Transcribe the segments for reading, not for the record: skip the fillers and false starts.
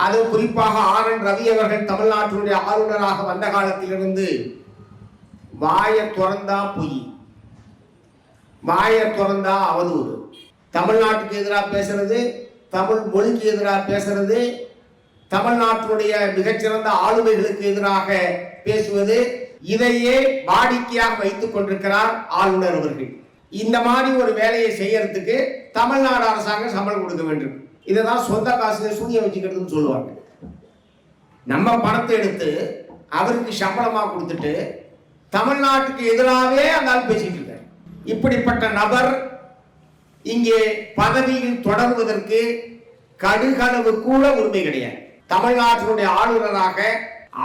அது குறிப்பாக RN ரவி அவர்கள் தமிழ்நாட்டினுடைய ஆளுநராக வந்த காலத்திலிருந்து வாயை திறந்தா பொய், வாயை திறந்தா அவதூறு, தமிழ்நாட்டுக்கு எதிராக பேசுறது, தமிழ் மொழிக்கு எதிராக பேசுறது, தமிழ்நாட்டினுடைய மிகச்சிறந்த ஆளுமைகளுக்கு எதிராக பேசுவது, இதையே வாடிக்கையாக வைத்துக் கொண்டிருக்கிறார் ஆளுநர் அவர்கள். இந்த மாதிரி ஒரு வேலையை செய்யறதுக்கு தமிழ்நாடு அரசாங்கம் சம்பளம் கொடுக்க வேண்டும். இதைதான் சொந்த காசுல சூனியம் வச்சுக்கிறதுன்னு சொல்லுவாங்க. நம்ம பணத்தை எடுத்து அவருக்கு சம்பளமா கொடுத்துட்டு தமிழ்நாட்டுக்கு எதிராகவே அந்த ஆள் பேசிட்டு இருக்காரு. இப்படிப்பட்ட நபர் இங்கே பதவியில் தொடர்வதற்கு கடுகளவு கூட உரிமை கிடையாது. தமிழ்நாட்டினுடைய ஆளுநராக,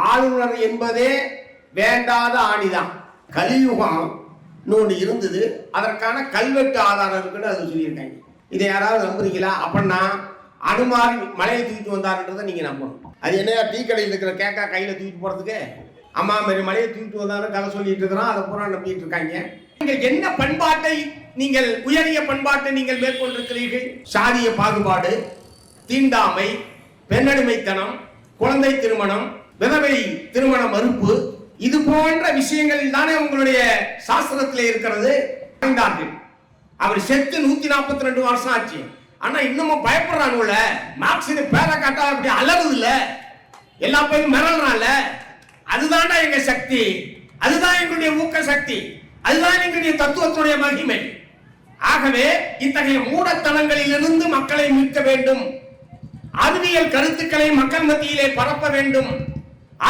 ஆளுநர் என்பதே வேண்டாத ஆணிதான். கலியுகம் இன்னொன்று இருந்தது, அதற்கான கல்வெட்டு ஆதாரம் இருக்குன்னு அது சொல்லியிருக்காங்க. இதை யாராவது நம்புறீங்களா? அப்படின்னா அனுமாரி மலையை தூக்கிட்டு வந்தாருன்றதை நீங்க நம்பணும். அது என்ன டீ கடையில் இருக்கிற கேக்கா கையில தூக்கிட்டு போறதுக்கு அம்மா மாரி மலையை தூக்கிட்டு வந்தாருன்னு கதை சொல்லிட்டு இருக்கிறோம். அதை பூரா நம்பிட்டு இருக்காங்க. நீங்கள் என்ன பண்பாட்டை, நீங்கள் உயரிய பண்பாட்டை நீங்கள் மேற்கொண்டிருக்கிறீர்கள்? சாதிய பாகுபாடு, தீண்டாமை, பெண்ணடிமைத்தனம், குழந்தை திருமணம், விதவை திருமண மறுப்பு, இது போன்ற விஷயங்களில் தானே உங்களுடைய சாஸ்திரத்தில் இருக்கிறது. அவர் செத்து 142 வருஷம் ஆச்சு. ஆனா இன்னமும் பயப்படுறாங்கல்ல. மார்க்சின் பேரை காட்டா அப்படி அலறுது இல்ல, எல்லா பேரும் மிரள்றான்ல. அதுதான்டா எங்க சக்தி, அதுதான் எங்களுடைய ஊக்க சக்தி, அதுதான் எங்களுடைய தத்துவத்துடைய மகிமை. ஆகவே இத்தகைய மூடத்தனங்களில் இருந்து மக்களை மீட்க வேண்டும். அறிவியல் கருத்துக்களை மக்கள் மத்தியிலே பரப்ப வேண்டும்.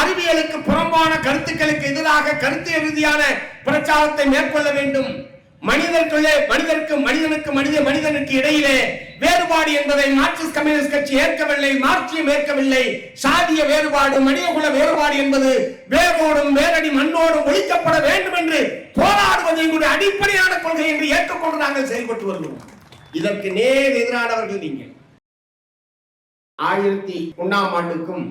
அறிவியலுக்கு புறம்பான கருத்துக்களுக்கு எதிராக கருத்து ரீதியான பிரச்சாரத்தை மேற்கொள்ள வேண்டும். மனிதனுக்கு இடையிலே வேறுபாடு என்பதை மார்க்சிஸ்ட் கம்யூனிஸ்ட் கட்சி ஏற்கவில்லை, மார்க்சியம் ஏற்கவில்லை. சாதிய வேறுபாடு, மனிதகுல வேறுபாடு என்பது வேரோடும் வேரடி மண்ணோடும் ஒழிக்கப்பட வேண்டும் என்று போராடுவது எங்களுடைய அடிப்படையான கொள்கை என்று ஏற்றுக்கொண்டு நாங்கள் செயல்பட்டு வருகிறோம். இதற்கு நேர் எதிரானவர்கள் நீங்கள். 1001ஆம் ஆண்டுக்கும்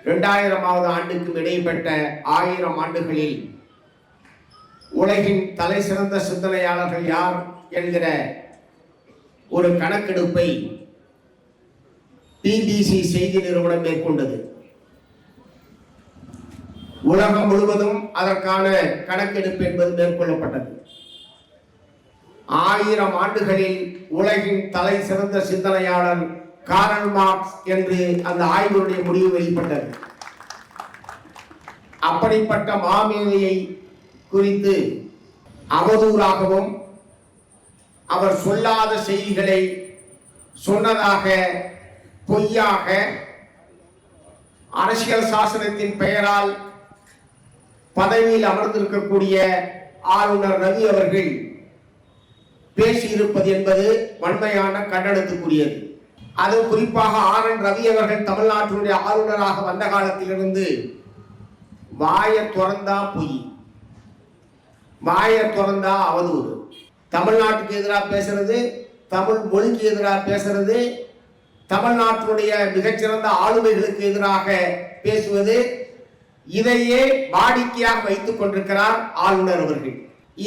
2000ஆவது ஆண்டுக்கும் இடைப்பட்ட 1000 ஆண்டுகளில் உலகின் தலை சிறந்த சிந்தனையாளர்கள் யார் என்கிற ஒரு கணக்கெடுப்பை BBC செய்தி நிறுவனம் மேற்கொண்டது. உலகம் முழுவதும் அதற்கான கணக்கெடுப்பு என்பது மேற்கொள்ளப்பட்டது. 1000 ஆண்டுகளில் உலகின் தலை சிறந்த சிந்தனையாளர் கார்ல் மார்க்ஸ் என்று அந்த ஆய்வுடைய முடிவு வெளிப்பட்டது. அப்படிப்பட்ட மாமேதையை குறித்து அவதூறாகவும் அவர் சொல்லாத செய்திகளை சொன்னதாக பொய்யாக அரசியல் சாசனத்தின் பெயரால் பதவியில் அமர்ந்திருக்கக்கூடிய ஆளுநர் ரவி அவர்கள் பேசியிருப்பது என்பது வன்மையான கண்டனத்துக்குரியது. அது குறிப்பாக RN ரவி அவர்கள் தமிழ்நாட்டினுடைய ஆளுநராக வந்த காலத்திலிருந்து வாயை திறந்தா பொய், வாயை திறந்தா அவதூறு, தமிழ்நாட்டுக்கு எதிராக பேசுறது, தமிழ் மொழிக்கு எதிராக பேசுறது, தமிழ்நாட்டினுடைய மிகச்சிறந்த ஆளுமைகளுக்கு எதிராக பேசுவது, இதையே வாடிக்கையாக வைத்துக் கொண்டிருக்கிறார் ஆளுநர் அவர்கள்.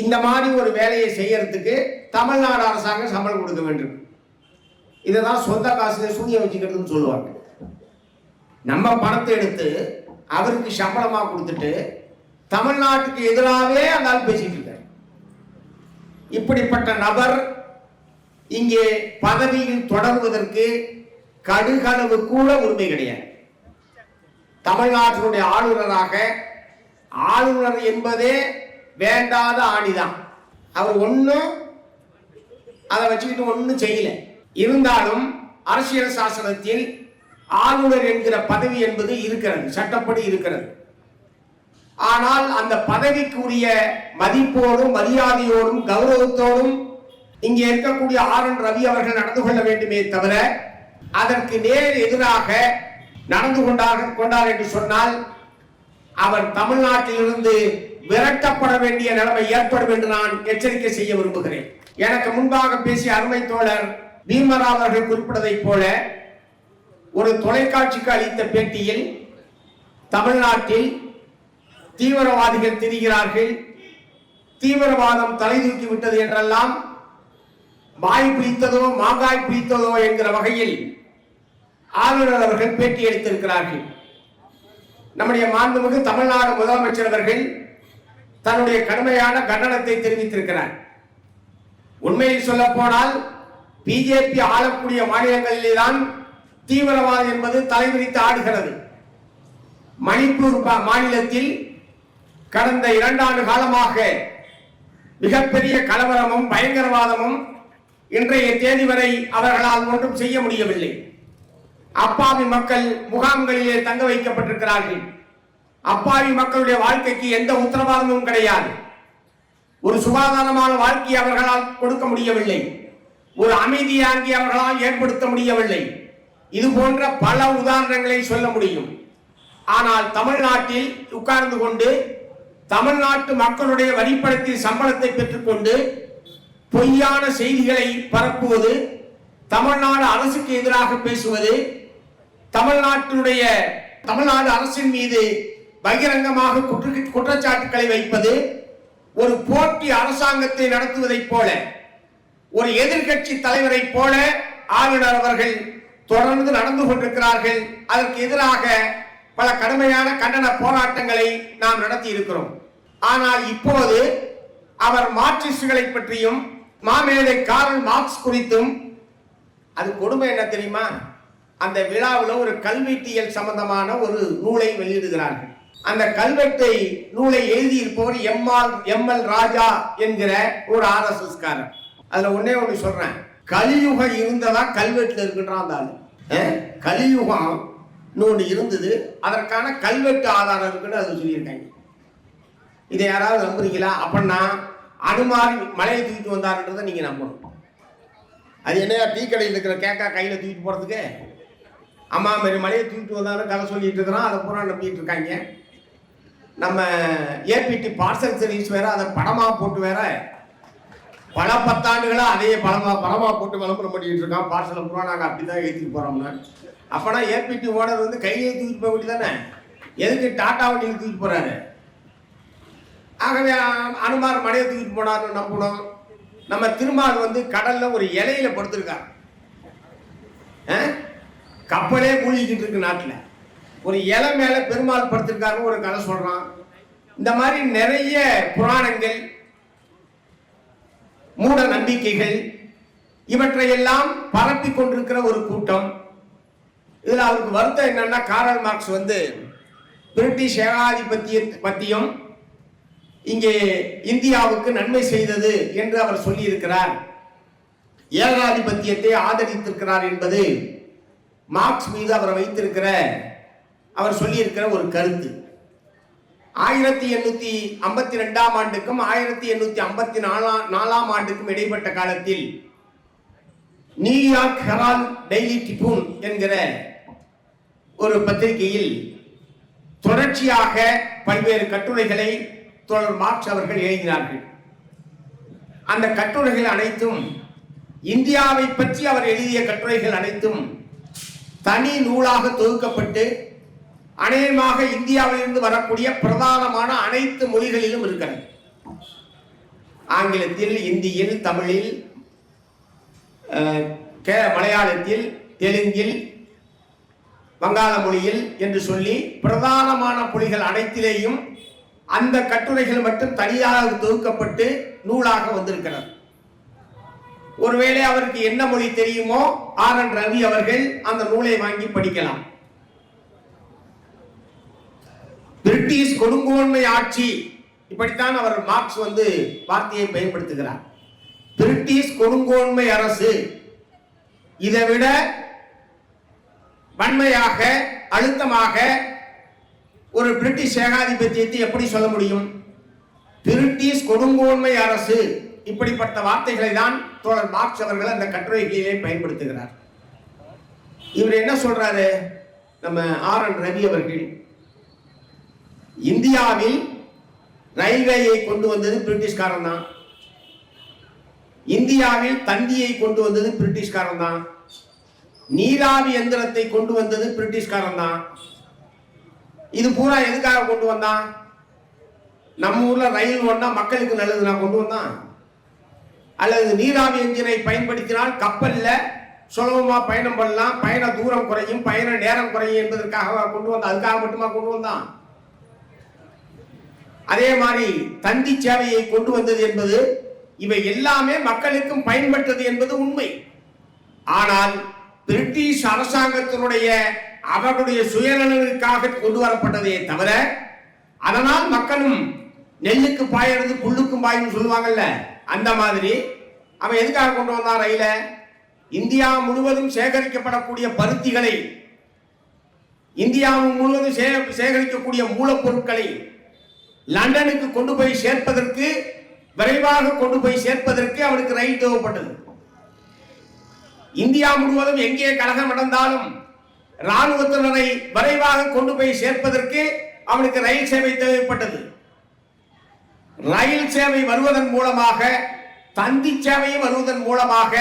இந்த மாதிரி ஒரு வேலையை செய்யறதுக்கு தமிழ்நாடு அரசாங்கம் சம்பளம் கொடுக்க வேண்டும். இதைதான் சொந்த காசுல சூனியம் வச்சுக்கிறதுன்னு சொல்லுவாங்க. நம்ம பணத்தை எடுத்து அவருக்கு சம்பளமா கொடுத்துட்டு தமிழ்நாட்டுக்கு எதிராகவே அந்த ஆள் பேசிட்டு இருக்காரு. இப்படிப்பட்ட நபர் இங்கே பதவியில் தொடர்வதற்கு கடுகளவு கூட உரிமை கிடையாது. தமிழ்நாட்டினுடைய ஆளுநராக, ஆளுநர் என்பதே வேண்டாத ஆணிதான். அவர் ஒன்னும் அதை வச்சுக்கிட்டு ஒன்னும் செய்யல. இருந்தாலும் அரசியல் சாசனத்தில் ஆளுநர் என்கிற பதவி என்பது இருக்கிறது, சட்டப்படி இருக்கிறது. ஆனால் அந்த பதவிக்கு உரிய மதிப்போடும் மரியாதையோடும் கௌரவத்தோடும் இங்கே இருக்கக்கூடிய RN ரவி அவர்கள் நடந்து கொள்ள வேண்டுமே தவிர அதற்கு நேர் எதிராக நடந்து கொண்டார் என்று சொன்னால் அவர் தமிழ்நாட்டிலிருந்து விரட்டப்பட வேண்டிய நிலைமை ஏற்படும் என்று நான் எச்சரிக்கை செய்ய விரும்புகிறேன். எனக்கு முன்பாக பேசிய அருமை தோழர் பீமராவ் அவர்கள் குறிப்பிட்டதைப் போல ஒரு தொலைக்காட்சிக்கு அளித்த பேட்டியில் தமிழ்நாட்டில் தீவிரவாதிகள் திரிகிறார்கள், தீவிரவாதம் தலை தூக்கி விட்டது என்றெல்லாம் வாய் பிடித்ததோ மாங்காய் பிடித்ததோ என்கிற வகையில் ஆளுநர் அவர்கள் பேட்டி அளித்திருக்கிறார்கள். நம்முடைய மாண்புமிகு தமிழ்நாடு முதலமைச்சர் அவர்கள் தன்னுடைய கடுமையான கண்டனத்தை தெரிவித்திருக்கிறார். உண்மையில் சொல்ல போனால் பிஜேபி ஆளக்கூடிய மாநிலங்களில்தான் தீவிரவாதம் என்பது தலைவிரித்து ஆடுகிறது. மணிப்பூர் மாநிலத்தில் கடந்த 2 ஆண்டு காலமாக மிகப்பெரிய கலவரமும் பயங்கரவாதமும் இன்றைய தேதி வரை அவர்களால் ஒன்றும் செய்ய முடியவில்லை. அப்பாவி மக்கள் முகாம்களிலே தங்க வைக்கப்பட்டிருக்கிறார்கள். அப்பாவி மக்களுடைய வாழ்க்கைக்கு எந்த உத்தரவாதமும் கிடையாது. ஒரு சுகாதாரமான வாழ்க்கையை அவர்களால் கொடுக்க முடியவில்லை. ஒரு அமைதியாங்கி அவர்களால் ஏற்படுத்த முடியவில்லை. இது போன்ற பல உதாரணங்களை சொல்ல முடியும். ஆனால் தமிழ்நாட்டில் உட்கார்ந்து கொண்டு தமிழ்நாட்டு மக்களுடைய வரிப்பணத்தில் சம்பளத்தை பெற்றுக்கொண்டு பொய்யான செய்திகளை பரப்புவது, தமிழ்நாடு அரசுக்கு எதிராக பேசுவது, தமிழ்நாடு அரசின் மீது பகிரங்கமாக குற்றச்சாட்டுக்களை வைப்பது, ஒரு போட்டி அரசாங்கத்தை நடத்துவதைப் போல, ஒரு எதிர்கட்சி தலைவரை போல ஆளுநர் அவர்கள் தொடர்ந்து நடந்து கொண்டிருக்கிறார்கள். அதற்கு எதிராக பல கடுமையான கண்டன போராட்டங்களை நாம் நடத்தி இருக்கிறோம். ஆனால் இப்போது அவர் மார்க்சிஸ்டுகளை பற்றியும் மாமேதை கார்ல் மார்க்ஸ் குறித்தும், அது கொடுமை என்ன தெரியுமா? அந்த விழாவில் ஒரு கல்வெட்டியல் சம்பந்தமான ஒரு நூலை வெளியிடுகிறார்கள். அந்த கல்வெட்டை நூலை எழுதியிருப்பவர் எம்எல் ராஜா என்கிற ஒரு ஆர்எஸ்எஸ் காரர். அதுல ஒண்ணு சொல்றேன், கலியுகம் இருந்ததா கல்வெட்டுல இருக்குன்றான். கலியுகம் இன்னொன்று இருந்தது, அதற்கான கல்வெட்டு ஆதாரம் இருக்குன்னு அது சொல்லியிருக்காங்க. இதை யாராவது நம்புறீங்களா? அப்படின்னா அனுமார் மலையை தூக்கிட்டு வந்தாருன்றதை நீங்க நம்பணும். அது என்ன, டீ கடையில் இருக்கிற கேக்கா கையில தூக்கிட்டு போறதுக்கு அம்மா மாரி மலையை தூக்கிட்டு வந்தாலும் கதை சொல்லிட்டு இருக்கிறோம். அதை பூரா நம்பிட்டு இருக்காங்க. நம்ம ஏபிடி பார்சல் சர்வீஸ் வேற அதை படமா போட்டு வேற பல 10 ஆண்டுகளா அதையே படமா போட்டு விளம்பரம் பண்ணிட்டு இருக்கான். பார்சலை பூரா நாங்கள் அப்படிதான் ஏற்றிட்டு போறோம்னா, அப்பனா ஏபிடி ஓனர் வந்து கையிலே தூக்கிட்டு போக வேண்டியதானே, எதுக்கு டாட்டா வண்டியில் தூக்கிட்டு போறாரு? ஆகவே அனுமார் மலையை தூக்கிட்டு போனார்னு நம்பணும். நம்ம திருமால் வந்து கடல்ல ஒரு இலையில படுத்திருக்காரு. கப்பலே மூழ்கிக்கிட்டு இருக்கு நாட்டில், ஒரு இலை மேல பெருமாள் படுத்திருக்காருன்னு ஒரு கதை சொல்றான். இந்த மாதிரி நிறைய புராணங்கள், மூட நம்பிக்கைகள், இவற்றையெல்லாம் பரப்பி கொண்டிருக்கிற ஒரு கூட்டம். இதுல அவருக்கு வருத்தம் என்னன்னா, கார்ல் மார்க்ஸ் வந்து பிரிட்டிஷ் ஏகாதிபத்திய பத்தியும் இங்கே இந்தியாவுக்கு நன்மை செய்தது என்று அவர் சொல்லி இருக்கிறார். ஏகாதிபத்தியத்தை ஆதரித்திருக்கிறார் என்பது மார்க்ஸ் மீது அவர் சொல்லியிருக்கிற ஒரு கருத்து. 1852ஆம் ஆண்டுக்கும் 1854ஆம் ஆண்டுக்கும் இடைப்பட்ட காலத்தில் நியூயார்க் ஹெரால்ட் டெய்லி ட்ரிபியூன் என்கிற ஒரு பத்திரிகையில் தொடர்ச்சியாக பல்வேறு கட்டுரைகளை தோழர் மார்க்ஸ் அவர்கள் எழுதினார்கள். அந்த கட்டுரைகள் அனைத்தும், இந்தியாவை பற்றி அவர் எழுதிய கட்டுரைகள் அனைத்தும் தனி நூலாக தொகுக்கப்பட்டு அநேகமாக இந்தியாவிலிருந்து வரக்கூடிய பிரதானமான அனைத்து மொழிகளிலும் இருக்கிறது. ஆங்கிலத்தில், இந்தியில், தமிழில், மலையாளத்தில், தெலுங்கில், வங்காள மொழியில் என்று சொல்லி பிரதானமான மொழிகள் அனைத்திலேயும் அந்த கட்டுரைகள் மட்டும் தனியாக தொகுக்கப்பட்டு நூலாக வந்திருக்கிறது. ஒருவேளை அவருக்கு என்ன மொழி தெரியுமோ RN ரவி அவர்கள் அந்த நூலை வாங்கி படிக்கலாம். பிரிட்டிஷ் கொடுங்கோன்மை ஆட்சி, இப்படித்தான் அவர் மார்க்ஸ் வந்து வார்த்தையை பயன்படுத்துகிறார். பிரிட்டிஷ் கொடுங்கோன்மை அரசு, இதை விட வன்மையாக அழுத்தமாக ஒரு பிரிட்டிஷ் ஏகாதிபத்தியத்தை எப்படி சொல்ல முடியும்? பிரிட்டிஷ் கொடுங்கோன்மை அரசு, இப்படிப்பட்ட வார்த்தைகளை தான் தோழர் மார்க்ஸ் அவர்கள் அந்த கட்டுரைகளிலே பயன்படுத்துகிறார். இவர் என்ன சொல்றாரு? நம்ம RN ரவி அவர்கள், இந்தியாவில் ரயில்வேயை கொண்டு வந்தது பிரிட்டிஷ்காரன் தான், இந்தியாவில் தந்தியை கொண்டு வந்தது பிரிட்டிஷ்காரன் தான், நீராவி எந்திரத்தை கொண்டு வந்தது பிரிட்டிஷ்காரன் தான். இது பூரா எதுக்காக கொண்டு வந்தான்? நம்ம ஊர்ல ரயில் ஓடினா மக்களுக்கு நல்லது நான் கொண்டு வந்தான், அல்லது நீராவி என்ஜினை பயன்படுத்தினால் கப்பல்ல சுலபமா பயணம் பண்ணலாம், பயண தூரம் குறையும், பயண நேரம் குறையும் என்பதற்காக கொண்டு வந்தான். அதுக்காக மட்டுமா கொண்டு வந்தான்? அதே மாதிரி தந்தி சேவையை கொண்டு வந்தது என்பது இவை எல்லாமே மக்களுக்கும் பயன்பட்டது என்பது உண்மை. ஆனால் பிரிட்டிஷ் அரசாங்கத்தினுடைய அவர்களுடைய சுயநலனுக்காக கொண்டு வரப்பட்டதே தவிர, அதனால் மக்களும் நெல்லுக்கு பாயறது புல்லுக்கும் பாயும் சொல்லுவாங்கல்ல, அந்த மாதிரி அவன் எதுக்காக கொண்டு வந்தான் ரயில? இந்தியா முழுவதும் சேகரிக்கப்படக்கூடிய பருத்திகளை, இந்தியா முழுவதும் சேகரிக்கக்கூடிய மூலப்பொருட்களை லண்டனுக்கு கொண்டு போய் சேர்ப்பதற்கு, விரைவாக கொண்டு போய் சேர்ப்பதற்கு அவனுக்கு ரயில் தேவைப்பட்டது. இந்தியா முழுவதும் எங்கே கலகம் நடந்தாலும் ராணுவத்தினரை விரைவாக கொண்டு போய் சேர்ப்பதற்கு அவனுக்கு ரயில் சேவை தேவைப்பட்டது. ரயில் சேவை வருவதன் மூலமாக, தந்தி சேவை வருவதன் மூலமாக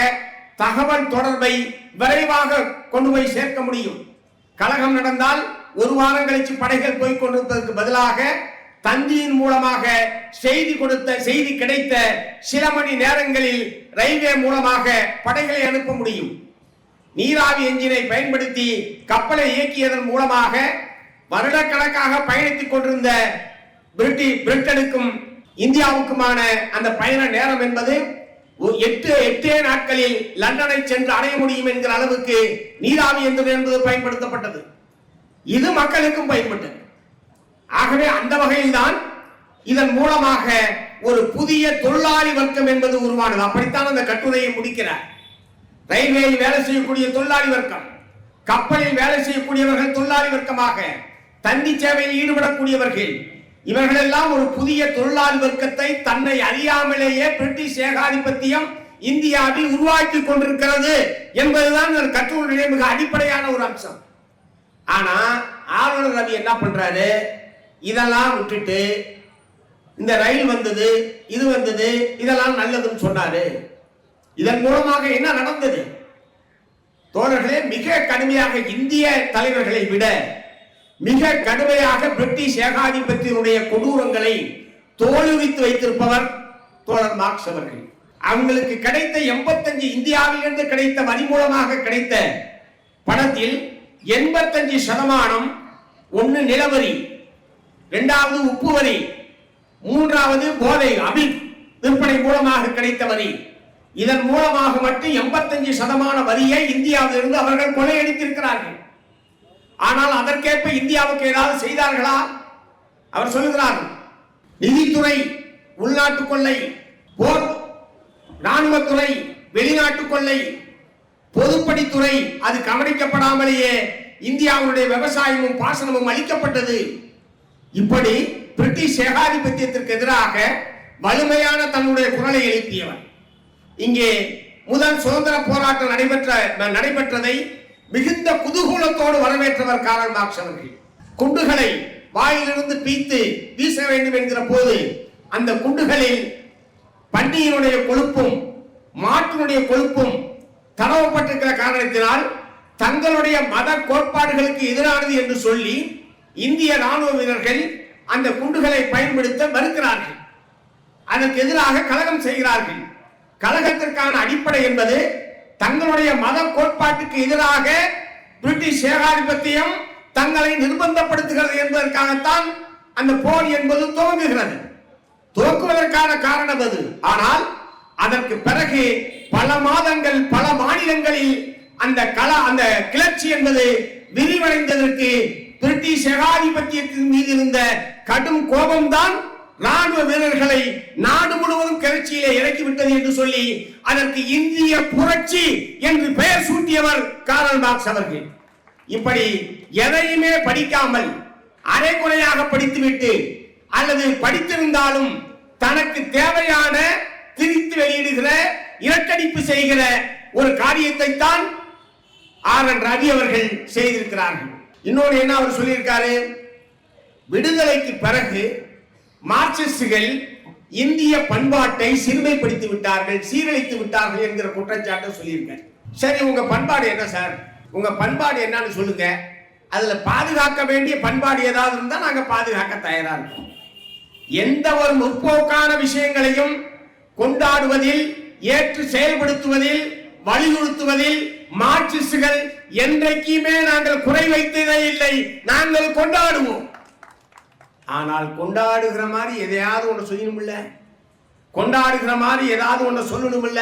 தகவல் தொடர்பை விரைவாக கொண்டு போய் சேர்க்க முடியும். கலகம் நடந்தால் ஒரு வாரம் கழிச்சு படைகள் போய் கொண்டிருப்பதற்கு பதிலாக தந்தியின் மூலமாக செய்தி கிடைத்த சில மணி நேரங்களில் ரயில்வே மூலமாக படைகளை அனுப்ப முடியும். நீராவி என்ஜினை பயன்படுத்தி கப்பலை இயக்கியதன் மூலமாக வருடக்கணக்காக பயணித்துக் கொண்டிருந்த பிரிட்டனுக்கும் இந்தியாவுக்குமான அந்த பயண நேரம் என்பது 8 நாட்களில் லண்டனை சென்று அடைய முடியும் என்கிற அளவுக்கு நீராவி என்பது பயன்படுத்தப்பட்டது. இது மக்களுக்கும் பயன்பட்டது. ஆகவே அந்த வகையில் தான் இதன் மூலமாக ஒரு புதிய தொழிலாளி வர்க்கம் என்பது உருவானது. அப்படித்தான் அந்த கட்டுரையை முடிக்கிறார். ரயில்வேயில் வேலை செய்யக்கூடிய தொழிலாளி வர்க்கம், கப்பலில் வேலை செய்யக்கூடியவர்கள் தொழிலாளி வர்க்கமாக, தந்தி சேவையில் ஈடுபடக்கூடியவர்கள், இவர்கள் எல்லாம் ஒரு புதிய தொழிலாளி வர்க்கத்தை தன்னை அறியாமலேயே பிரிட்டிஷ் ஏகாதிபத்தியம் இந்தியாவில் உருவாக்கி கொண்டிருக்கிறது என்பதுதான் கட்டுரையுடைய மிக அடிப்படையான ஒரு அம்சம். ஆனா ஆளுநர் ரவி என்ன பண்றாரு? இதெல்லாம் விட்டுட்டு இந்த ரயில் வந்தது, இது வந்தது, இதெல்லாம் நல்லதுன்னு சொன்னாரு. இதன் மூலமாக என்ன நடந்தது? தோழர்களே, மிக கடுமையாக இந்திய தலைவர்களை விட மிக கடுமையாக பிரிட்டிஷ் ஏகாதிபத்தியனுடைய கொடூரங்களை தோலுரித்து வைத்திருப்பவர் தோழர் மார்க்ஸ் அவர்கள். அவங்களுக்கு கிடைத்த 85 இந்தியாவிலிருந்து கிடைத்த வரி மூலமாக கிடைத்த பணத்தில் 85% ஒன்னு நிலவரி, இரண்டாவது உப்பு வரி, மூன்றாவது போதை அபில் விற்பனை மூலமாக கிடைத்த வரி. இதன் மூலமாக மட்டும் 85% வரியை இந்தியாவிலிருந்து அவர்கள் கொள்ளையடித்திருக்கிறார்கள். ஆனால் அதற்கேற்ப இந்தியாவுக்கு ஏதாவது செய்தார்களா? அவர் சொல்லுகிறார், நிதித்துறை உள்நாட்டு கொள்ளை, போர் ராணுவத்துறை வெளிநாட்டு கொள்ளை, பொதுப்பணித்துறை அது கவனிக்கப்படாமலேயே இந்தியாவுடைய விவசாயமும் பாசனமும் அளிக்கப்பட்டது. இப்படி பிரிட்டிஷ் ஏகாதிபத்தியத்திற்கு எதிராக வலிமையான தன்னுடைய குரலை எழுப்பியவர். இங்கே முதல் சுதந்திர போராட்டம் நடைபெற்றதை மிகுந்த குதூகூலத்தோடு வரவேற்றவர் காரல் மார்க்ஸ் அவர்கள். குண்டுகளை வாயிலிருந்து பீத்து வீச வேண்டும் என்கிற போது அந்த குண்டுகளில் பன்னியினுடைய கொழுப்பும் மாட்டினுடைய கொழுப்பும் தடவப்பட்டிருக்கிற காரணத்தினால் தங்களுடைய மத கோட்பாடுகளுக்கு எதிரானது என்று சொல்லி இந்திய ராணுவ வீரர்கள் அந்த குண்டுகளை பயன்படுத்த மறுக்கிறார்கள். அதற்கு எதிராக கலகம் செய்கிறார்கள். கலகத்திற்கான அடிப்படை என்பது தங்களுடைய மத கோட்பாட்டுக்கு எதிராக பிரிட்டிஷ் ஏகாதிபத்தியம் தங்களை நிர்பந்தப்படுத்துகிறது என்பதற்காகத்தான் அந்த போர் என்பது துவங்குகிறது. துவக்குவதற்கான காரணம் அது. ஆனால் அதற்கு பிறகு பல மாதங்கள் பல மாநிலங்களில் அந்த கிளர்ச்சி என்பது விரிவடைந்ததற்கு பிரிட்டிஷ் ஏகாதிபத்தியத்தின் மீது இருந்த கடும் கோபம்தான் ராணுவ வீரர்களை நாடு முழுவதும் கிளர்ச்சியிலே இறக்கிவிட்டது என்று சொல்லி அதற்கு இந்திய புரட்சி என்று பெயர் சூட்டியவர் காரல் மார்க்ஸ் அவர்கள். இப்படி எதையுமே படிக்காமல் அரைகுறையாக படித்துவிட்டு அல்லது படித்திருந்தாலும் தனக்கு தேவையான திரித்து வெளியிடுகிற இரட்டடிப்பு செய்கிற ஒரு காரியத்தை தான் ஆர்.என். ரவி அவர்கள் செய்திருக்கிறார்கள். இன்னொரு என்ன அவர் சொல்லியிருக்காரு? விடுதலைக்கு பிறகு மார்க்சிஸ்டுகள் இந்திய பண்பாட்டை சிறுமைப்படுத்தி விட்டார்கள், சீரழித்து விட்டார்கள் என்கிற குற்றச்சாட்டை சொல்லியிருக்காரு. சரி, உங்க பண்பாடு என்ன சார்? உங்க பண்பாடு என்னன்னு சொல்லுங்க. அதுல பாதுகாக்க வேண்டிய பண்பாடு ஏதாவது இருந்தா நாங்க பாதுகாக்க தயாரா இருக்கோம். எந்த ஒரு முற்போக்கான விஷயங்களையும் கொண்டாடுவதில், ஏற்று செயல்படுத்துவதில், வலியுறுத்துவதில் மார்க்சிஸ்டுகள் என்றைக்குமே நாங்கள் குறை வைத்ததே இல்லை, நாங்கள் கொண்டாடுவோம். ஆனால் கொண்டாடுகிற மாதிரி எதையாவது ஒன்று செய்யணும் இல்ல, கொண்டாடுகிற மாதிரி ஏதாவது ஒன்று சொல்லணும் இல்ல.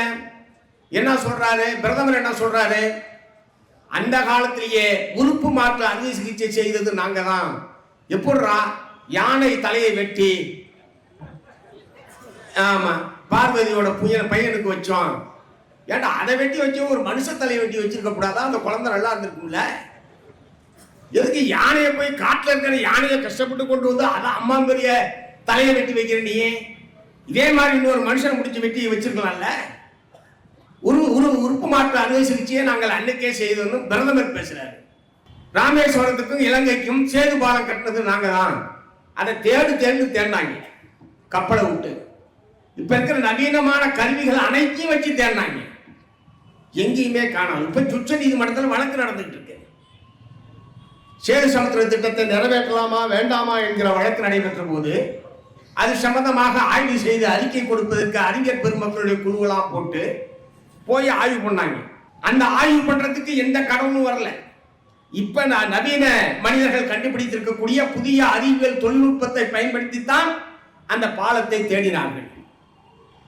என்ன சொல்றாரு பிரதமர்? என்ன சொல்றாரு? அந்த காலத்திலேயே உறுப்பு மாற்று அறுவை சிகிச்சை செய்தது நாங்க தான். எப்படிரா? யானை தலையை வெட்டி, ஆமா, பார்வதியோட பையனுக்கு வச்சோம். ஏன்டா அதை வெட்டி வச்சோம், ஒரு மனுஷ தலையை வெட்டி வச்சிருக்க கூடாதா? அந்த குழந்தை நல்லா இருந்திருக்கும்ல. எதுக்கு யானையை போய் காட்டுல இருக்கிற யானையை கஷ்டப்பட்டு கொண்டு வந்து அதான் அம்மா பெரிய தலையை வெட்டி வைக்கிற நீ? இதே மாதிரி இன்னொரு மனுஷனை முடிச்சு வெட்டி வச்சிருக்கலாம்ல. உறுப்பு மாற்று அறுவை சிகிச்சையை நாங்கள் அன்னைக்கே செய்தோம்னு பிரதமர் பேசுறாரு. ராமேஸ்வரத்துக்கும் இலங்கைக்கும் சேது பாலம் கட்டினது நாங்க தான். அதை தேடினாங்க கப்பலை விட்டு. இப்ப இருக்கிற நவீனமான கருவிகள் அனைத்தையும் வச்சு தேடினாங்க, எங்கேயுமே காணாம. இப்ப உச்ச நீதிமன்றத்தில் வழக்கு நடந்துட்டு இருக்கு. சேது சமுத்திர திட்டத்தை நிறைவேற்றலாமா வேண்டாமா என்கிற வழக்கு நடைபெற்ற போது அது சம்பந்தமாக ஆய்வு செய்து அறிக்கை கொடுப்பதற்கு அறிஞர் பெருமக்களுடைய குழுவெல்லாம் போட்டு போய் ஆய்வு பண்ணாங்க. அந்த ஆய்வு பண்றதுக்கு எந்த கடவுளும் வரல. இப்ப நவீன மனிதர்கள் கண்டுபிடித்திருக்கக்கூடிய புதிய அறிவியல் தொழில்நுட்பத்தை பயன்படுத்தித்தான் அந்த பாலத்தை தேடினார்கள்.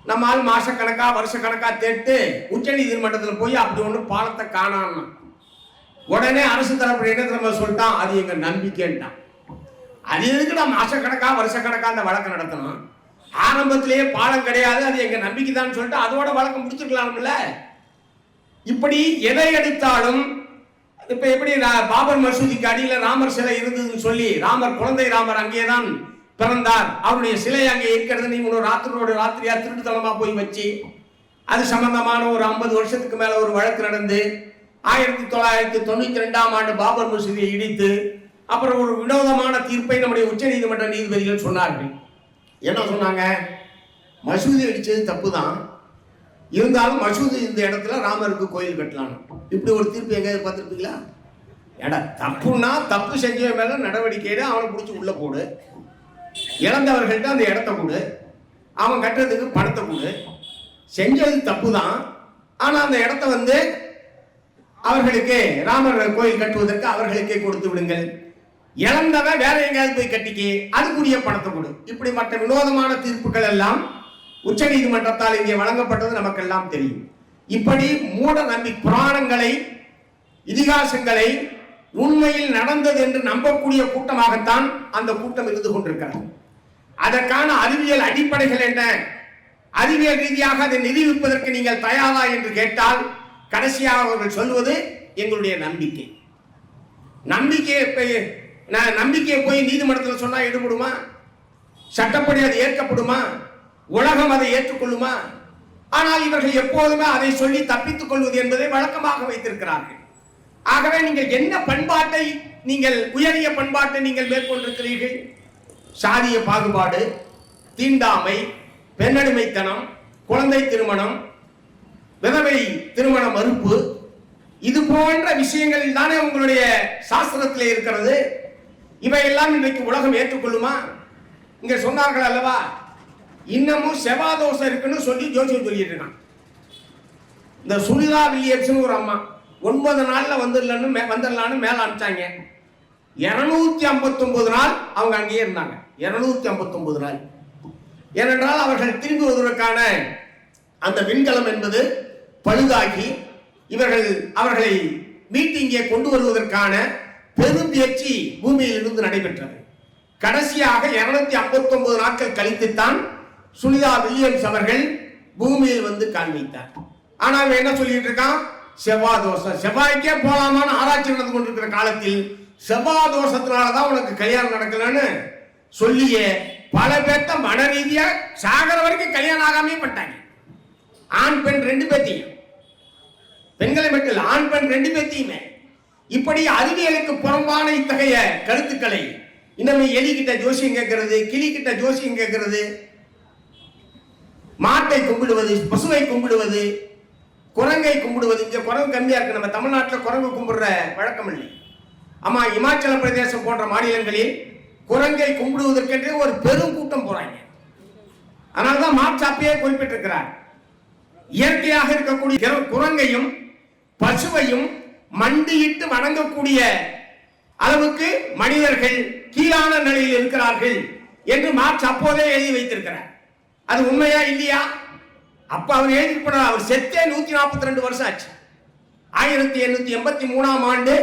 நம்மால் மாசக்கணக்கா வருஷக்கணக்கா தேட்டு உச்ச நீதிமன்றத்தில் போய் அப்படி ஒன்று பாலத்தை காணான்னு உடனே அரசு தரப்பு என்ன சொல்லிட்டான், அது எங்க நம்பிக்கைன்ட்டான். அது எதுக்கு நான் மாசக்கணக்கா வருஷக்கணக்கா அந்த வழக்கு நடத்தணும்? ஆரம்பத்திலேயே பாலம் கிடையாது, அது எங்க நம்பிக்கை தான் சொல்லிட்டு அதோட வழக்கம் முடிச்சுக்கலாம்ல. இப்படி எதை எடுத்தாலும் இப்ப எப்படி பாபர் மசூதிக்கு அடியில ராமர் சிலை இருந்ததுன்னு சொல்லி ராமர் குழந்தை ராமர் அங்கேதான் பிறந்தார், அவருடைய சிலை அங்கே இருக்கிறது, நீங்க ஒரு ராத்திரியா திருட்டுத்தனமா போய் வச்சு அது சம்பந்தமான ஒரு 50 வருஷத்துக்கு மேல ஒரு வழக்கு நடந்து 1992ஆம் ஆண்டு பாபர் மசூதியை இடித்து அப்புறம் ஒரு வினோதமான தீர்ப்பை நம்முடைய உச்ச நீதிமன்ற நீதிபதிகள் சொன்னார்கள். என்ன சொன்னாங்க? மசூதி அடிச்சது தப்பு தான், இருந்தாலும் மசூதி இந்த இடத்துல ராமருக்கு கோயில் கட்டலாம். இப்படி ஒரு தீர்ப்பு எங்க பார்த்துருப்பீங்களா? ஏடா தப்புன்னா தப்பு செஞ்சவன் மேல நடவடிக்கை எடு, அவனை பிடிச்சி உள்ள போடு, இழந்தவர்கள்ட்ட அந்த இடத்த கொடு, அவன் கட்டுறதுக்கு பணத்தை கொடு. செஞ்சது தப்பு தான், ஆனா அந்த இடத்த அவர்களுக்கு ராமர் கோயில் கட்டுவதற்கு அவர்களுக்கே கொடுத்து விடுங்கள். இழந்தவன் வேற எங்கேயாவது போய் கட்டிக்கு, அதுக்குரிய பணத்தை கொடு. இப்படி மற்ற வினோதமான தீர்ப்புகள் எல்லாம் உச்ச நீதிமன்றத்தால் இங்கே வழங்கப்பட்டது நமக்கெல்லாம் தெரியும். இப்படி மூட நம்பி புராணங்களை இதிகாசங்களை உண்மையில் நடந்தது என்று நம்பக்கூடிய கூட்டமாகத்தான் அந்த கூட்டம் இருந்து கொண்டிருக்கிறது. அதற்கான அறிவியல் அடிப்படைகள் என்ன, அறிவியல் ரீதியாக அதை நிரூபிப்பதற்கு நீங்கள் தயாரா என்று கேட்டால் கடைசியாக அவர்கள் சொல்வது எங்களுடைய நம்பிக்கை. நம்பிக்கையை போய் நீதிமன்றத்தில் சொன்னா எடுபடுமா? சட்டப்படி அது ஏற்கப்படுமா? உலகம் அதை ஏற்றுக்கொள்ளுமா? ஆனால் இவர்கள் எப்போதுமே அதை சொல்லி தப்பித்துக் கொள்வது என்பதை வழக்கமாக வைத்திருக்கிறார்கள். ஆகவே நீங்கள் என்ன பண்பாட்டை, நீங்கள் உயரிய பண்பாட்டை நீங்கள் மேற்கொண்டிருக்கிறீர்கள்? சாதிய பாகுபாடு, தீண்டாமை, பெண்ணடிமைத்தனம், குழந்தை திருமணம், விதவை திருமண மறுப்பு, இது போன்ற விஷயங்களில் தானே உங்களுடைய சாஸ்திரத்தில் இருக்கிறது. இவையெல்லாம் இன்றைக்கு உலகம் ஏற்றுக்கொள்ளுமா? இங்க சொன்னார்கள் அல்லவா, இன்னமும் செவ்வாதோஷம் இருக்குன்னு சொல்லி ஜோசியம் சொல்லிட்டு இருக்கான். இந்த சுனிதா வில்லியம்ஸ் ஒரு அம்மா 9 நாள்ல வந்துடலான்னு மேல அனுப்பிச்சாங்க. 259 நாள் அவங்க அங்கேயே இருந்தாங்க. 259 நாள். ஏனென்றால் அவர்கள் திரும்பி வருவதற்கான அந்த விண்கலம் என்பது பழுதாகி அவர்களை மீட்டு இங்கே கொண்டு வருவதற்கான பெரும் முயற்சி பூமியில் இருந்து நடைபெற்றது. கடைசியாக 259 நாட்கள் கழித்துத்தான் சுனிதா வில்லியம்ஸ் அவர்கள் பூமியில் வந்து கால் வைத்தார். ஆனால் என்ன சொல்லிட்டு இருக்கான்? செவ்வாய் தோஷம். செவ்வாய்க்கே போலாமான்னு ஆராய்ச்சி நடந்து கொண்டிருக்கிற காலத்தில் செவ்வாய் தோஷத்தினாலதான் உனக்கு கல்யாணம் நடக்கலன்னு சொல்லியே பல பேர்த்த மன ரீதியா சாகர வரைக்கும் கல்யாணம் ஆகாமே பண்ணிட்டாங்க. ஆண் பெண் 2 பேத்தையும், பெண்களை மட்டும் ஆண் பெண் 2 பேத்தையுமே. இப்படி அறிவியலுக்கு புறம்பான இத்தகைய கருத்துக்களை இன்னமே எலி கிட்ட ஜோசியம் கேட்கிறது, கிளி கிட்ட ஜோசியம் கேட்கிறது, மாட்டை கும்பிடுவது, பசுவை கும்பிடுவது, குரங்கை கும்பிடுவது. இங்க குரங்கு கம்மியா இருக்கு. நம்ம தமிழ்நாட்டில் குரங்கு கும்பிடுற வழக்கம் இல்லை. ஆமா, இமாச்சல பிரதேசம் போன்ற மாநிலங்களில் குரங்கை கும்பிடுவதற்கென்றே ஒரு பெரும் கூட்டம் போறாங்க. அதனால்தான் மார்க்ஸ் அப்பயே குறிப்பிட்டிருக்கிறார், இயற்கையாக இருக்கக்கூடிய குரங்கையும் பசுவையும் மண்டியிட்டு வணங்கக்கூடிய அளவுக்கு மனிதர்கள் கீழான நிலையில் இருக்கிறார்கள் என்று மார்க்ஸ் அப்போதே எழுதி வைத்திருக்கிறார். அது உண்மையா இல்லையா? அப்ப அவர் எழுதி போனார். அவர் செத்தே 142 வருஷம் ஆச்சு. 1883 ஆண்டு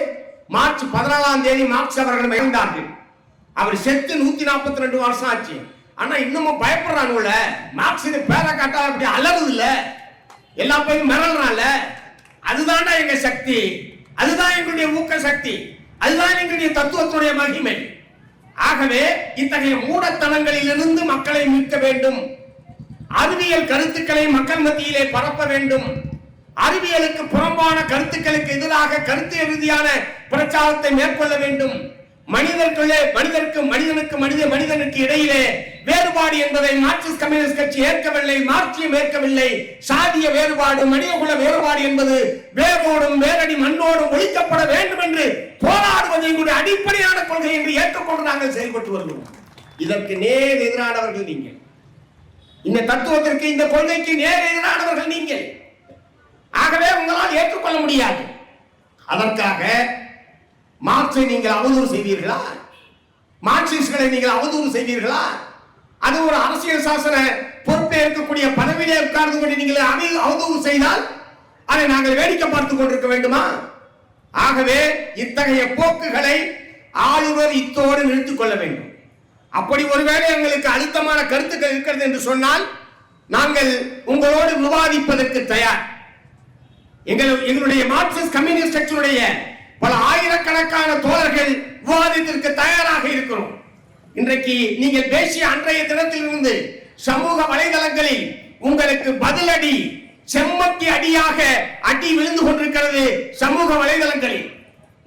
மார்ச் 14 மார்க்ஸ் அவர்கள் இறந்தார்கள். அவர் செத்து 142 வருஷம் ஆச்சு. ஆனா இன்னமும் பயப்படுறானுல. மார்க்ஸ் பேரை காட்டா அப்படி அலறுது இல்ல, எல்லா பேரும் மிரள்றான்ல. அதுதான் எங்க சக்தி, அதுதான் எங்களுடைய ஊக்க சக்தி, அதுதான் எங்களுடைய தத்துவத்துடைய மகிமை. ஆகவே இத்தகைய மூடத்தனங்களில் இருந்து மக்களை மீட்க வேண்டும். அறிவியல் கருத்துக்களை மக்கள் மத்தியிலே பரப்ப வேண்டும். அறிவியலுக்கு புறம்பான கருத்துக்களுக்கு எதிராக கருத்து ரீதியான பிரச்சாரத்தை மேற்கொள்ள வேண்டும். மனிதனுக்கு இடையிலே வேறுபாடு என்பதை மார்க்சிஸ்ட் கம்யூனிஸ்ட் கட்சி ஏற்கவில்லை, மார்க்சியம் ஏற்கவில்லை. சாதிய வேறுபாடு, மனிதகுல வேறுபாடு என்பது வேரோடும் வேரடி மண்ணோடும் ஒழிக்கப்பட வேண்டும் என்று போராடுவது எங்களுடைய அடிப்படையான கொள்கை என்று ஏற்றுக்கொண்டு நாங்கள் செயல்பட்டு வருகிறோம். இதற்கு நேர் எதிரானவர்கள் நீங்கள். இந்த தத்துவத்திற்கு, இந்த கொள்கைக்கு நேர் எதிரானவர்கள் நீங்கள். ஆகவே உங்களால் ஏற்றுக்கொள்ள முடியாது. அதற்காக மார்க்சை நீங்கள் அவதூறு செய்வீர்களா? மார்க்சிஸ்டுகளை நீங்கள் அவதூறு செய்வீர்களா? அது ஒரு அரசியல் சாசன பொறுப்பே இருக்கக்கூடிய பதவியிலே உட்கார்ந்து கொண்டு நீங்கள் அவதூறு செய்தால் அதை நாங்கள் வேடிக்கை பார்த்துக் கொண்டிருக்க வேண்டுமா? ஆகவே இத்தகைய போக்குகளை ஆளுநர் இத்தோடு நிறுத்திக் கொள்ள வேண்டும். அப்படி ஒருவேளை எங்களுக்கு அழுத்தமான கருத்துக்கள் இருக்கிறது என்று சொன்னால் நாங்கள் உங்களோடு விவாதிப்பதற்கு தயார். எங்களுடைய மார்க்சிஸ்ட் கம்யூனிஸ்ட் கட்சியினுடைய பல ஆயிரக்கணக்கான தோழர்கள் விவாதத்திற்கு தயாராக இருக்கிறோம். இன்றைக்கு நீங்கள் பேசிய அன்றைய தினத்திலிருந்து சமூக வலைதளங்களில் உங்களுக்கு பதிலடி, செம்மட்டி அடியாக அடி விழுந்து கொண்டிருக்கிறது. சமூக வலைதளங்களில்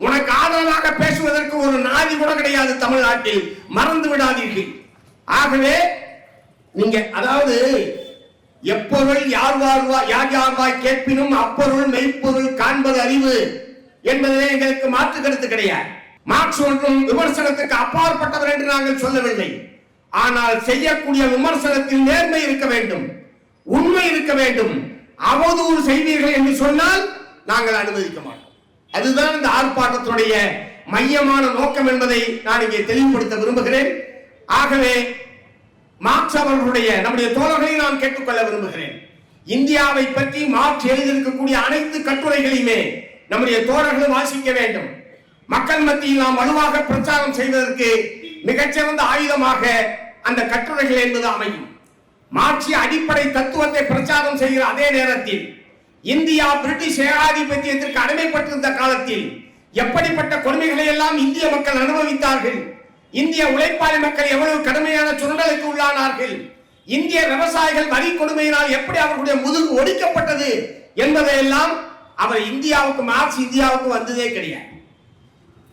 உனக்கு ஆதரவாக பேசுவதற்கு ஒரு நாதி கூட கிடையாது தமிழ்நாட்டில், மறந்து விடாதீர்கள். ஆகவே நீங்க அதாவது எப்பொருள் யார் யார்வாய் கேட்பினும் அப்பொருள் மெய்ப்பொருள் காண்பது அறிவு என்பதிலே எங்களுக்கு மாற்று கருத்து கிடையாது. மார்க்ஸ் ஒன்றும் விமர்சனத்துக்கு அப்பாற்பட்டவர் என்று நாங்கள் சொல்லவில்லை. ஆனால் செய்யக்கூடிய விமர்சனத்தில் நேர்மை இருக்க வேண்டும், உண்மை இருக்க வேண்டும். அவதூறு செய்வீர்கள் என்று சொன்னால் நாங்கள் அனுமதிக்க மாட்டோம். அதுதான் இந்த ஆர்ப்பாட்டத்தினுடைய மையமான நோக்கம் என்பதை நான் இங்கே தெளிவுபடுத்த விரும்புகிறேன். ஆகவே மார்க்ஸ் அவர்களுடைய நம்முடைய தோழர்களை நான் கேட்டுக்கொள்ள விரும்புகிறேன். இந்தியாவை பற்றி மார்க்ஸ் எழுதியிருக்கக்கூடிய அனைத்து கட்டுரைகளையுமே நம்முடைய தோழர்கள் வாசிக்க வேண்டும். மக்கள் மத்தியில் நாம் வலுவாக பிரச்சாரம் செய்வதற்கு மிகச்சிறந்த ஆயுதமாக அந்த கட்டுரைகள் என்பது அமையும். மார்க்சிய அடிப்படை தத்துவத்தை பிரச்சாரம் செய்கிற அதே நேரத்தில் இந்தியா பிரிட்டிஷ் ஏகாதிபத்தியத்திற்கு அடிமைப்பட்டிருந்த காலத்தில் எப்படிப்பட்ட கொடுமைகளை எல்லாம் இந்திய மக்கள் அனுபவித்தார்கள், இந்திய உழைப்பாளி மக்கள் எவ்வளவு கடுமையான சுரண்டலுக்கு உள்ளானார்கள், இந்திய விவசாயிகள் வரி கொடுமையினால் எப்படி அவர்களுடைய முதுகு ஒடிக்கப்பட்டது என்பதையெல்லாம் அவர் இந்தியாவுக்கு, மார்க்ஸ் இந்தியாவுக்கு வந்ததே கிடையாது.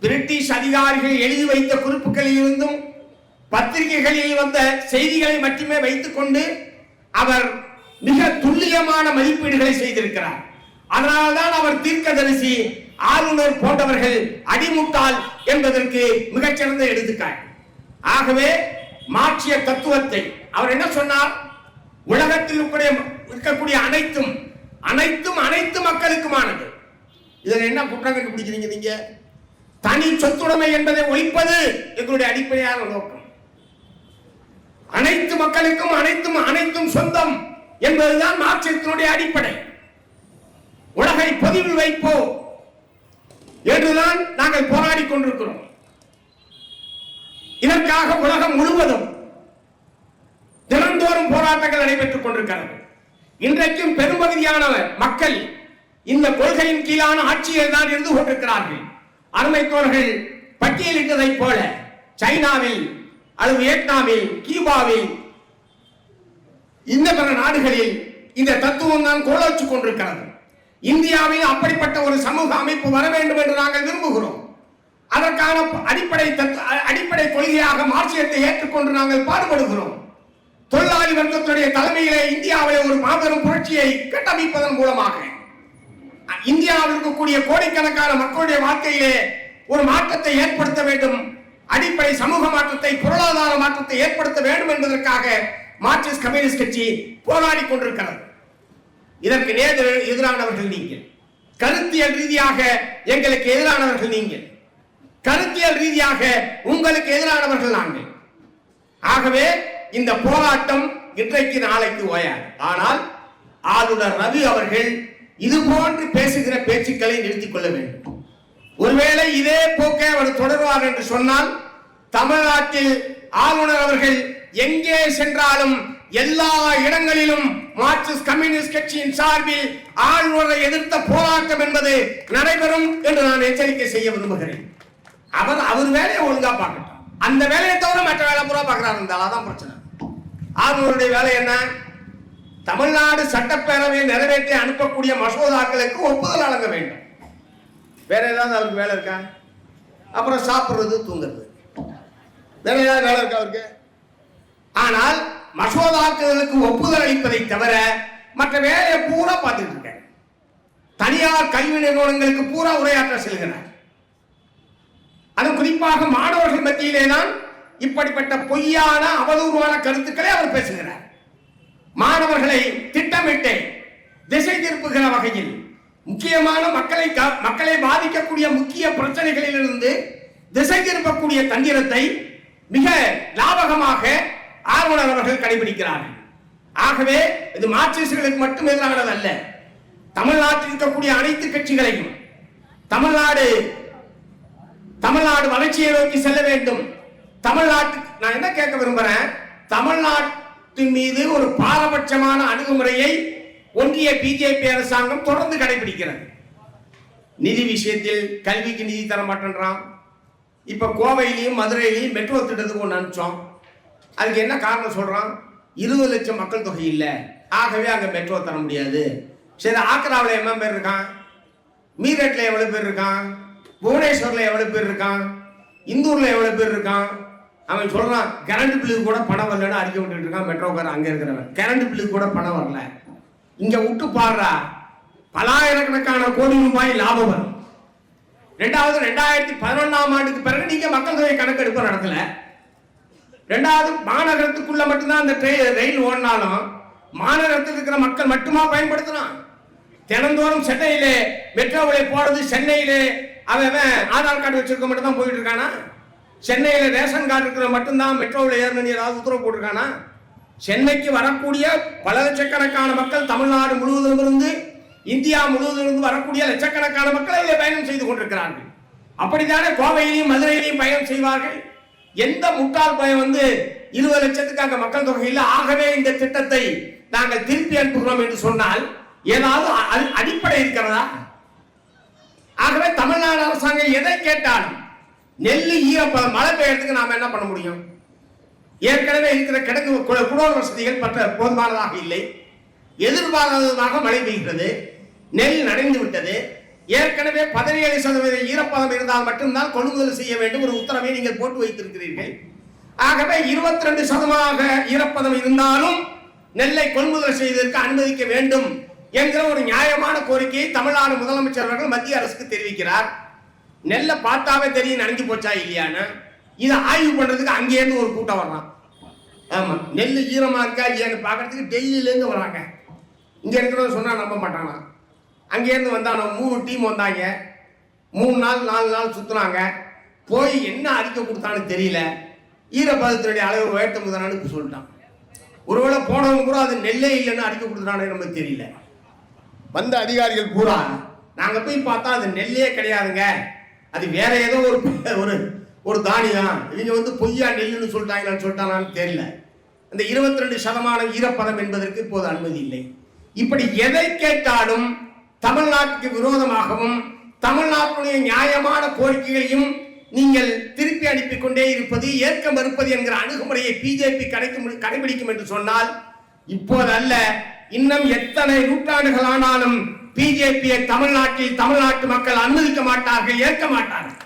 பிரிட்டிஷ் அதிகாரிகள் எழுதி வைத்த குறிப்புகளில் இருந்தும் பத்திரிகைகளில் வந்த செய்திகளை மட்டுமே வைத்துக் கொண்டு அவர் மிக துல்லியமான மதிப்பீடுகளை செய்திருக்கிறார். அதனால்தான் அவர் தீர்க்கதரிசி, ஆளுநர் போன்றவர்கள் அடிமுட்டாள் என்பதற்கு மிகச்சிறந்த எடுத்துக்காட்டு. ஆகவே மார்க்சிய தத்துவத்தை அவர் என்ன சொன்னார்? உலகத்தில் இருக்கக்கூடிய அனைத்தும் அனைத்தும் அனைத்து மக்களுக்குமானது. இதில் என்ன குற்றம் கண்டுபிடிக்கிறீங்க நீங்க? தனி சொத்துடைமை என்பதை ஒழிப்பது எங்களுடைய அடிப்படையான நோக்கம். அனைத்து மக்களுக்கும் அனைத்தும் அனைத்தும் சொந்தம் என்பதுதான் மார்க்சியத்தினுடைய அடிப்படை. உலகை பொதுவில் வைப்போ என்றுதான் நாங்கள் போராடி கொண்டிருக்கிறோம். இதற்காக உலகம் முழுவதும் தினந்தோறும் போராட்டங்கள் நடைபெற்றுக் கொண்டிருக்கிறது. இன்றைக்கும் பெரும்பகுதியான மக்கள் இந்த கொள்கையின் கீழான ஆட்சியில் தான் இருந்து கொண்டிருக்கிறார்கள். அருமை தோழர்கள் பட்டியலிட்டதை போல சைனாவில் அல்லது வியட்நாமில், கியூபாவில், இந்த பல நாடுகளில் இந்த தத்துவம் தான் கோலோச்சு கொண்டிருக்கிறது. இந்தியாவில் அப்படிப்பட்ட ஒரு சமூக அமைப்பு வர வேண்டும் என்று நாங்கள் விரும்புகிறோம். அதற்கான அடிப்படை கொள்கையாக மார்க்சியத்தை ஏற்றுக்கொண்டு நாங்கள் பாடுபடுகிறோம். தொழிலாளி வர்க்கத்துடைய தலைமையிலே இந்தியாவிலே ஒரு மாபெரும் புரட்சியை கட்டமைப்பதன் மூலமாக இந்தியாவில் இருக்கக்கூடிய கோடிக்கணக்கான மக்களுடைய வாழ்க்கையிலே ஒரு மாற்றத்தை ஏற்படுத்த வேண்டும். அடிப்படை சமூக மாற்றத்தை, பொருளாதார மாற்றத்தை ஏற்படுத்த வேண்டும் என்பதற்காக மார்க்சிஸ்ட் கம்யூனிஸ்ட் கட்சி போராடி கொண்டிருக்கிறது. இதற்கு நேர் எதிரானவர்கள் நீங்கள். கருத்தியல் ரீதியாக எங்களுக்கு எதிரானவர்கள் நீங்கள், கருத்தியல் ரீதியாக உங்களுக்கு எதிரானவர்கள் நாங்கள். ஆகவே இந்த போராட்டம் இன்றைக்கு நாளைக்கு ஓயாது. ஆனால் ஆளுநர் ரவி அவர்கள் இது போன்று பேசுகிற பேச்சுக்களை நிறுத்திக் கொள்ள வேண்டும். ஒருவேளை இதே போக்கை அவர் தொடர்வார் என்று சொன்னால் தமிழ்நாட்டில் ஆளுநர் அவர்கள் எங்கே சென்றாலும் எல்லா இடங்களிலும் மார்க்சிஸ்ட் கம்யூனிஸ்ட் கட்சியின் சார்பில் ஆளுநரை எதிர்த்த போராட்டம் என்பது நடைபெறும் என்று நான் எச்சரிக்கை செய்ய விரும்புகிறேன். அவர் வேலையை ஒழுங்கா பார்க்கட்டும். அந்த வேலையை தவிர மற்ற வேலை பூரா பார்க்கிறார் இருந்தால் அதான் பிரச்சனை. ஆளுநருடைய வேலை என்ன? தமிழ்நாடு சட்டப்பேரவையை நிறைவேற்றி அனுப்பக்கூடிய மசோதாக்களுக்கு ஒப்புதல் வழங்க வேண்டும். வேற ஏதாவது அவருக்கு வேலை இருக்கா? அப்புறம் சாப்பிடுறது, தூங்குறது, வேற ஏதாவது வேலை இருக்கா அவருக்கு? ஆனால் மசோதாக்களுக்கு ஒப்புதல் அளிப்பதை தவிர மற்ற வேலையை பூரா பார்த்துட்டு இருக்க. தனியார் கல்வி நிறுவனங்களுக்கு பூரா உரையாற்ற செல்கிறார். அது குறிப்பாக மாணவர்கள் மத்தியிலே தான் இப்படிப்பட்ட பொய்யான அவதூறான கருத்துக்களை அவர் பேசுகிறார். மாணவர்களை திட்டமிட்டு திசை திருப்புகிற வகையில் முக்கியமான மக்களை பாதிக்கக்கூடிய முக்கிய பிரச்சனைகளில் இருந்து திசை திருப்பக்கூடிய தந்திரத்தை மிக லாபகமாக ஆளுநர் அவர்கள் கடைபிடிக்கிறார்கள். ஆகவே இது மார்க்சிஸ்டுகளுக்கு மட்டும் எதிரானது அல்ல. தமிழ்நாட்டில் இருக்கக்கூடிய அனைத்து கட்சிகளையும் தமிழ்நாடு வளர்ச்சியை நோக்கி செல்ல வேண்டும். தமிழ்நாட்டுக்கு நான் என்ன கேட்க விரும்புறேன், தமிழ்நாட்டின் மீது ஒரு பாரபட்சமான அணுகுமுறையை ஒன்றிய பிஜேபி அரசாங்கம் தொடர்ந்து கடைபிடிக்கிறது. நிதி விஷயத்தில் கல்விக்கு நிதி தர மாட்டேன்றான். இப்ப கோவையிலையும் மதுரையிலையும் மெட்ரோ திட்டத்துக்கு ஒன்று அனுப்பிச்சோம். அதுக்கு என்ன காரணம் சொல்றான்? 20 லட்சம் மக்கள் தொகை இல்லை, ஆகவே அங்க மெட்ரோ தர முடியாது. சரி, ஆக்ராவில் எவ்வளவு பேர் இருக்கான்? மீரட்ல எவ்வளவு பேர் இருக்கான்? புவனேஸ்வர்ல எவ்வளவு பேர் இருக்கான்? இந்தூர்ல எவ்வளவு பேர் இருக்கான்? அவன் சொல்றான் கரண்ட் பில்லுக்கு கூட பணம் வரலன்னு அறிக்கை விட்டுட்டு இருக்கான். மெட்ரோக்காரன் அங்க இருக்கிறவன் கரண்ட் பில்லுக்கு கூட பணம் வரல. இங்க விட்டு பாடுறா, பலாயிரக்கணக்கான கோடி ரூபாய் லாபம் வரும். 2011ஆம் ஆண்டுக்கு பிறகு நீங்க மக்கள் தொகை கணக்கெடுப்பு நடக்கல. ரெண்டாவது, மாநகரத்துக்குள்ள மட்டும்தான் அந்த ரயில் ஓடினாலும் மாநகரத்தில் இருக்கிற மக்கள் மட்டுமா பயன்படுத்தினான்? தினந்தோறும் சென்னையிலே மெட்ரோவிலே போறது, சென்னையிலே அவன் ஆதார் கார்டு வச்சிருக்க மட்டும் தான் போயிட்டு இருக்கானா? சென்னையில ரேஷன் கார்டு இருக்கிற மட்டும்தான் மெட்ரோவில் ஏறணும் ஏதாவது உத்தரவு போட்டிருக்கானா? சென்னைக்கு வரக்கூடிய பல லட்சக்கணக்கான மக்கள் தமிழ்நாடு முழுவதும் இருந்து, இந்தியா முழுவதும் இருந்து வரக்கூடிய லட்சக்கணக்கான மக்கள் இதில் பயணம் செய்து கொண்டிருக்கிறார்கள். அப்படித்தானே கோவையிலையும் மதுரையிலையும் பயணம் செய்வார்கள். எந்த முட்டாள் பயம் 20 லட்சத்துக்கு அங்க மக்கள் தொகை இல்லை, ஆகவே இந்த திட்டத்தை நாங்கள் திருப்பி அனுப்புகிறோம் என்று சொன்னால் ஏதாவது அடிப்படை இருக்கிறதா? ஆகவே தமிழ்நாடு அரசாங்கம் எதை கேட்டாலும் நெல்லு ஈரப்பதம் மழை பெய்யறதுக்கு நாம என்ன பண்ண முடியும்? ஏற்கனவே இருக்கிற கிடங்கு குடோன் வசதிகள் போதுமானதாக இல்லை. எதிர்பாராததாக மழை பெய்கிறது, நெல் நனைந்து விட்டது. ஏற்கனவே 17% ஈரப்பதம் இருந்தால் மட்டும்தான் கொள்முதல் செய்ய வேண்டும் ஒரு உத்தரவை நீங்கள் போட்டு வைத்திருக்கிறீர்கள். ஆகவே 22% ஈரப்பதம் இருந்தாலும் நெல்லை கொள்முதல் செய்வதற்கு அனுமதிக்க வேண்டும் என்கிற ஒரு நியாயமான கோரிக்கையை தமிழ்நாடு முதலமைச்சர் அவர்கள் மத்திய அரசுக்கு தெரிவிக்கிறார். நெல்லை பார்த்தாவே தெரியும் நனைஞ்சு போச்சா இல்லையான்னு. இதை ஆய்வு பண்றதுக்கு அங்கேயிருந்து ஒரு கூட்டம் வர்றான். ஆமா, நெல் ஈரமா இருக்கா இல்லையான்னு பார்க்கறதுக்கு டெல்லியிலேருந்து வராங்க. இங்க இருக்கிறவங்க சொன்னா நம்ப மாட்டானா? அங்கேருந்து வந்தானோ 3 டீம் வந்தாங்க. 3 நாள் 4 நாள் சுத்தினாங்க. போய் என்ன அறிக்கை கொடுத்தான்னு தெரியல. ஈரப்பதத்தினுடைய அளவு உயர்த்தமுதானு சொல்லிட்டான். ஒருவேளை போனவங்க கூட அது நெல்லே இல்லைன்னு அறிக்கை கொடுத்துட்டானே நமக்கு தெரியல. வந்த அதிகாரிகள் பூரா நாங்க போய் பார்த்தா அது நெல்லே கிடையாதுங்க, அது வேற ஏதோ ஒரு தானியம், இவங்க பொய்யா நெல்லுன்னு சொல்லிட்டாங்கன்னு தெரியல. அந்த 22% ஈரப்பதம் என்பதற்கு இப்போது அனுமதி இல்லை. இப்படி எதை கேட்டாலும் தமிழ்நாட்டுக்கு விரோதமாகவும் தமிழ்நாட்டுடைய நியாயமான கோரிக்கைகளையும் நீங்கள் திருப்பி அனுப்பி கொண்டே இருப்பது, ஏற்க மறுப்பது என்கிற அணுகுமுறையை பிஜேபி கடைபிடிக்கும் என்று சொன்னால் இப்போது அல்ல, இன்னும் எத்தனை நூற்றாண்டுகள் ஆனாலும் பிஜேபியை தமிழ்நாட்டு மக்கள் அனுமதிக்க மாட்டார்கள், ஏற்க மாட்டார்கள்.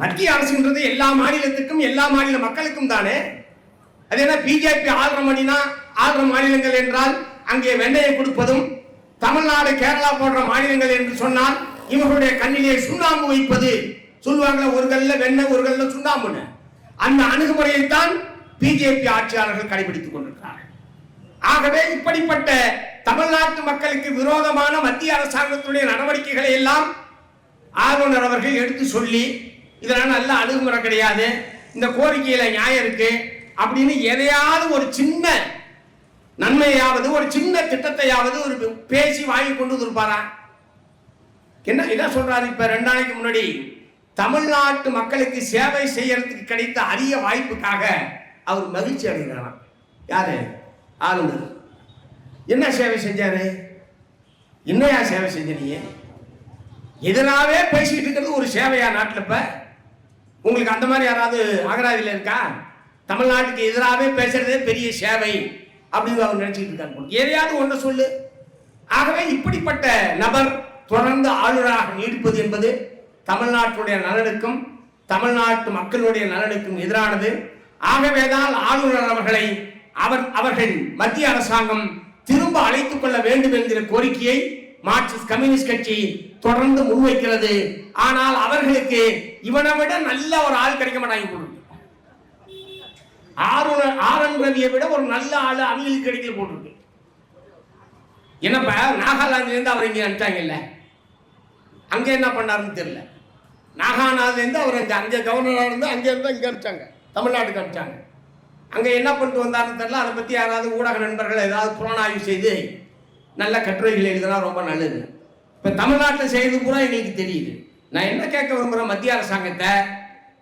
மத்திய அரசுன்றது எல்லா மாநிலத்துக்கும் எல்லா மாநில மக்களுக்கும் தானே. அது என்ன பிஜேபி ஆள்ற மாநிலங்கள் என்றால் அங்கே வெண்ணையை கொடுப்பதும், தமிழ்நாடு கேரளா போன்ற மாநிலங்கள் என்று சொன்னால் இவர்களுடைய கண்ணிலே சுண்ணாம்பு வைப்பது சொல்லுவாங்க. ஒரு கல்ல வெண்ணெய் ஒரு கல்ல சுண்ணாம்புன்னு. அந்த அணுகுமுறையை தான் பிஜேபி ஆட்சியாளர்கள் கடைபிடித்துக் கொண்டிருக்கிறார்கள். ஆகவே இப்படிப்பட்ட தமிழ்நாட்டு மக்களுக்கு விரோதமான மத்திய அரசாங்கத்துடைய நடவடிக்கைகளை எல்லாம் ஆளுநர் அவர்கள் எடுத்து சொல்லி இதெல்லாம் நல்ல அணுகுமுறை கிடையாது, இந்த கோரிக்கையில நியாயம் இருக்கு அப்படின்னு எதையாவது ஒரு சின்ன நன்மையாவது ஒரு சின்ன திட்டத்தையாவது ஒரு பேசி வாங்கி கொண்டு இருப்பாரா? என்ன சொல்றாரு? இப்ப 2 நாளைக்கு முன்னாடி தமிழ்நாட்டு மக்களுக்கு சேவை செய்யறதுக்கு கிடைத்த அரிய வாய்ப்புக்காக அவர் மகிழ்ச்சி அடைகிறாராம். யாரு? ஆளுநர். என்ன சேவை செஞ்சாரு? என்னையா சேவை செஞ்சீங்க? எதனாவே பேசிக்கிட்டு இருக்கிறது ஒரு சேவையா நாட்டில்? இப்ப உங்களுக்கு அந்த மாதிரி யாராவது அகராதியில் இருக்கா? தமிழ்நாட்டுக்கு எதிராகவே பேசுறதே பெரிய சேவை அப்படின்னு அவர் நினைச்சிட்டு இருக்காரு. எதையாவது ஒன்று சொல்லு. ஆகவே இப்படிப்பட்ட நபர் தொடர்ந்து ஆளுநராக நீடிப்பது என்பது தமிழ்நாட்டுடைய நலனுக்கும் தமிழ்நாட்டு மக்களுடைய நலனுக்கும் எதிரானது. ஆகவேதான் ஆளுநர் அவர்களை அவர்கள் மத்திய அரசாங்கம் திரும்ப அழைத்துக் கொள்ள வேண்டும் என்கிற கோரிக்கையை மார்க்சிஸ்ட் கம்யூனிஸ்ட் கட்சி தொடர்ந்து முன்வைக்கிறது. ஆனால் அவர்களுக்கு இவனை விட நல்ல ஒரு ஆள் கிடைக்க மாட்டாங்க. ஆர்.என். ரவியை விட ஒரு நல்ல ஆள் அவங்களுக்கு கிடைக்கல போட்டிருக்கு. என்னப்பா நாகாலாந்துல இருந்து அவர் இங்க அனுப்பிட்டாங்கல்ல, அங்க என்ன பண்ணாருன்னு தெரியல. நாகாலாந்துல இருந்து அவர் அங்க கவர்னரா இருந்து அங்க இருந்து இங்க அனுப்பிச்சாங்க, தமிழ்நாட்டுக்கு அனுப்பிச்சாங்க. அங்க என்ன பண்ணிட்டு வந்தாருன்னு தெரியல. அதை பத்தி யாராவது ஊடக நண்பர்கள் ஏதாவது புலனாய்வு செய்து நல்ல கட்டுரைகள் எழுதினா ரொம்ப நல்லது. இப்ப தமிழ்நாட்டில் செய்து பூரா எங்களுக்கு தெரியுது. நான் என்ன கேட்க விரும்புறேன், மத்திய அரசாங்கத்தை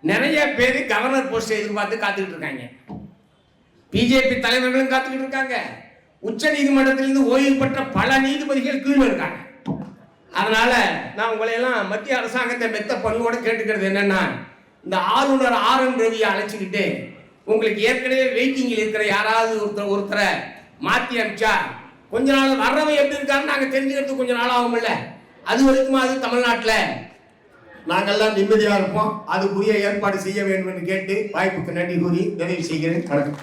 நிறைய பேர் கவர்னர் போஸ்ட் எதிர்பார்த்து காத்துக்கிட்டு இருக்காங்க. பிஜேபி தலைவர்களும் காத்துக்கிட்டு இருக்காங்க. உச்ச நீதிமன்றத்திலிருந்து ஓய்வு பெற்ற பல நீதிபதிகள் கீழே இருக்காங்க. அதனால நான் உங்களை எல்லாம் மத்திய அரசாங்கத்தை மெத்த பணியோட கேட்டுக்கிறது என்னன்னா, இந்த ஆளுநர் ஆர்.என். ரவியை அழைச்சிக்கிட்டு உங்களுக்கு ஏற்கனவே வெயிட்டிங்கில் இருக்கிற யாராவது ஒருத்தரை மாற்றி அனுப்பிச்சா கொஞ்ச நாள் வர்றவன் எப்படி இருக்காருன்னு நாங்கள் தெரிஞ்சுக்கிறதுக்கு கொஞ்சம் நாள் ஆகும்ல. அது வரைக்கும் அது தமிழ்நாட்டில் நாங்கள்லாம் நிம்மதியாக இருப்போம். அதுக்குரிய ஏற்பாடு செய்ய வேண்டும் என்று கேட்டு வாய்ப்புக்கு நன்றி கூறி நிறைவு செய்கிறேன். வணக்கம்.